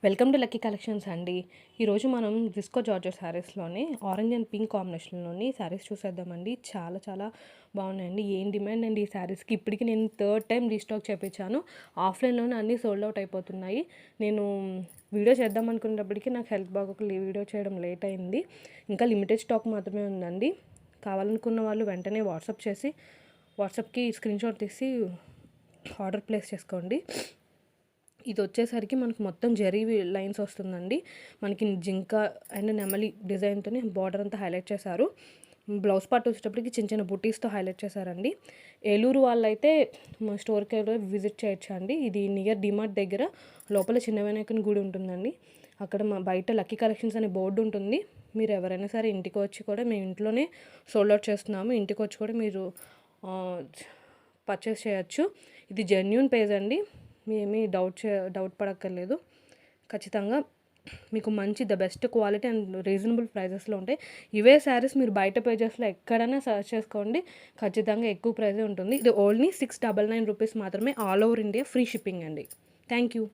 Welcome to lucky collections అండి. ఈరోజు మనం విస్కో జార్జెట్ శారీస్లోని ఆరెంజ్ అండ్ పింక్ కాంబినేషన్లోని శారీస్ చూసేద్దామండి. చాలా చాలా బాగున్నాయండి. ఏం డిమాండ్ అండి ఈ శారీస్కి. ఇప్పటికి నేను థర్డ్ టైం రీస్టాక్ చేయించాను. ఆఫ్లైన్లోనే అన్నీ సోల్డ్ అవుట్ అయిపోతున్నాయి. నేను వీడియో చేద్దాం అనుకున్నప్పటికీ నాకు హెల్త్ బాగోక వీడియో చేయడం లేట్ అయింది. ఇంకా లిమిటెడ్ స్టాక్ మాత్రమే ఉందండి. కావాలనుకున్న వాళ్ళు వెంటనే వాట్సాప్కి స్క్రీన్ షాట్ తీసి ఆర్డర్ ప్లేస్ చేసుకోండి. ఇది వచ్చేసరికి మనకు మొత్తం జరీ లైన్స్ వస్తుందండి. మనకి జింక అండ్ నెమలి డిజైన్తో బార్డర్ అంతా హైలైట్ చేశారు. బ్లౌజ్ పార్ట్ వచ్చేటప్పటికి చిన్న చిన్న బుటీస్తో హైలైట్ చేశారండి. ఏలూరు వాళ్ళైతే మా స్టోర్కి విజిట్ చేయొచ్చు అండి. ఇది నియర్ డిమార్ట్ దగ్గర లోపల చిన్న వినాయకుని గుడి ఉంటుందండి. అక్కడ మా బయట లక్కీ కలెక్షన్స్ అనే బోర్డు ఉంటుంది. మీరు ఎవరైనా సరే ఇంటికి వచ్చి కూడా మేము ఇంట్లోనే సోల్డ్ అవుట్ చేస్తున్నాము. ఇంటికి వచ్చి కూడా మీరు పర్చేస్ చేయొచ్చు. ఇది జెన్యూన్ పేజ్ అండి. ఏమీ డౌట్ పడక్కర్లేదు. ఖచ్చితంగా మీకు మంచి the best quality and reasonable ప్రైజెస్లో ఉంటాయి. ఇవే శారీస్ మీరు బయట పేజెస్లో ఎక్కడైనా సర్చ్ చేసుకోండి, ఖచ్చితంగా ఎక్కువ ప్రైజే ఉంటుంది. ఇది ఓన్లీ 699 రూపీస్ మాత్రమే. All over India free shipping అండి. Thank you.